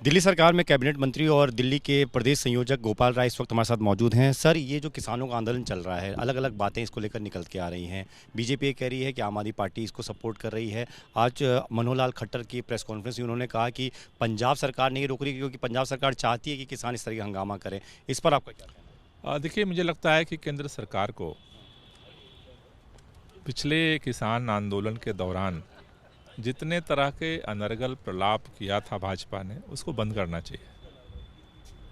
दिल्ली सरकार में कैबिनेट मंत्री और दिल्ली के प्रदेश संयोजक गोपाल राय इस वक्त हमारे साथ मौजूद हैं। सर, ये जो किसानों का आंदोलन चल रहा है, अलग अलग बातें इसको लेकर निकल के आ रही हैं। बीजेपी ये कह रही है कि आम आदमी पार्टी इसको सपोर्ट कर रही है। आज मनोहर लाल खट्टर की प्रेस कॉन्फ्रेंस में उन्होंने कहा कि पंजाब सरकार नहीं रोक रही क्योंकि पंजाब सरकार चाहती है कि किसान इस तरह का हंगामा करें। इस पर आपका क्या कहना है? देखिए, मुझे लगता है कि केंद्र सरकार को पिछले किसान आंदोलन के दौरान जितने तरह के अनर्गल प्रलाप किया था भाजपा ने, उसको बंद करना चाहिए।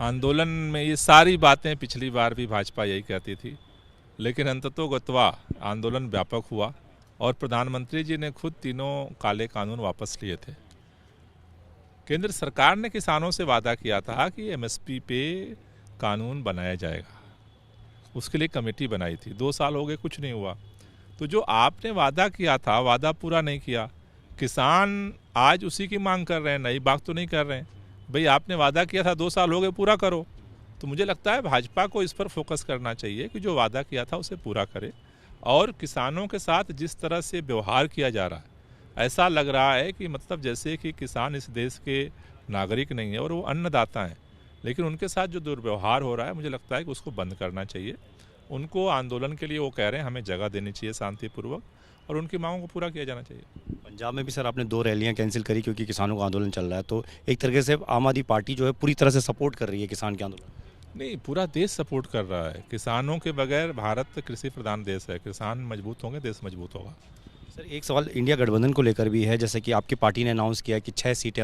आंदोलन में ये सारी बातें पिछली बार भी भाजपा यही कहती थी, लेकिन अंततोगत्वा आंदोलन व्यापक हुआ और प्रधानमंत्री जी ने खुद तीनों काले कानून वापस लिए थे। केंद्र सरकार ने किसानों से वादा किया था कि एमएसपी पे कानून बनाया जाएगा, उसके लिए कमेटी बनाई थी। 2 साल हो गए, कुछ नहीं हुआ। तो जो आपने वादा किया था, वादा पूरा नहीं किया। किसान आज उसी की मांग कर रहे हैं, नई बात तो नहीं कर रहे हैं। भाई, आपने वादा किया था, 2 साल हो गए, पूरा करो। तो मुझे लगता है भाजपा को इस पर फोकस करना चाहिए कि जो वादा किया था उसे पूरा करे। और किसानों के साथ जिस तरह से व्यवहार किया जा रहा है, ऐसा लग रहा है कि मतलब जैसे कि किसान इस देश के नागरिक नहीं है और वो अन्नदाता हैं, लेकिन उनके साथ जो दुर्व्यवहार हो रहा है, मुझे लगता है कि उसको बंद करना चाहिए। उनको आंदोलन के लिए वो कह रहे हैं, हमें जगह देनी चाहिए शांतिपूर्वक, और उनकी मांगों को पूरा किया जाना चाहिए। पंजाब में भी सर आपने 2 रैलियां कैंसिल करी क्योंकि किसानों का आंदोलन चल रहा है। तो एक तरीके से आम आदमी पार्टी जो है पूरी तरह से सपोर्ट कर रही है किसान के आंदोलन। नहीं, पूरा देश सपोर्ट कर रहा है। किसानों के बगैर भारत कृषि प्रधान देश है। किसान मजबूत होंगे, देश मजबूत होगा। सर, एक सवाल इंडिया गठबंधन को लेकर भी है। जैसे कि आपकी पार्टी ने अनाउंस किया कि 6 सीटें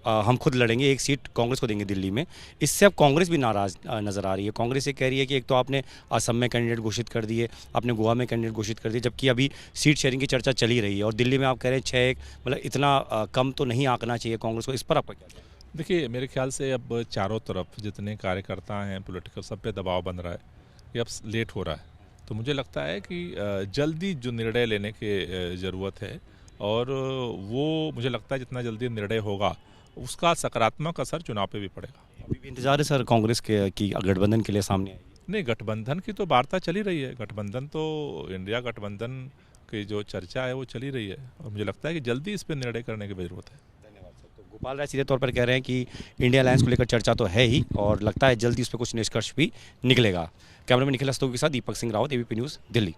हम खुद लड़ेंगे, 1 सीट कांग्रेस को देंगे दिल्ली में। इससे अब कांग्रेस भी नाराज नज़र आ रही है। कांग्रेस ये कह रही है कि एक तो आपने असम में कैंडिडेट घोषित कर दिए, आपने गोवा में कैंडिडेट घोषित कर दिए, जबकि अभी सीट शेयरिंग की चर्चा चल ही रही है। और दिल्ली में आप कह रहे हैं 6, मतलब इतना कम तो नहीं आंकना चाहिए कांग्रेस को। इस पर आपका क्या कहना है? देखिए, मेरे ख्याल से अब चारों तरफ जितने कार्यकर्ता हैं पॉलिटिकल, सब पे दबाव बन रहा है कि अब लेट हो रहा है। तो मुझे लगता है कि जल्दी जो निर्णय लेने की ज़रूरत है, और वो मुझे लगता है जितना जल्दी निर्णय होगा उसका सकारात्मक असर चुनाव पे भी पड़ेगा। अभी भी इंतजार है सर कांग्रेस के कि गठबंधन के लिए सामने आएगी? नहीं, गठबंधन की तो वार्ता चली रही है। गठबंधन तो इंडिया गठबंधन की जो चर्चा है वो चली रही है, और मुझे लगता है कि जल्दी इस पर निर्णय करने की ज़रूरत है। धन्यवाद सर। तो गोपाल राय सीधे तौर पर कह रहे हैं कि इंडिया अलायंस को लेकर चर्चा तो है ही, और लगता है जल्दी उस पर कुछ निष्कर्ष भी निकलेगा। कैमरामैन निखिल हस्तोगी के साथ दीपक सिंह रावत, एबीपी न्यूज़, दिल्ली।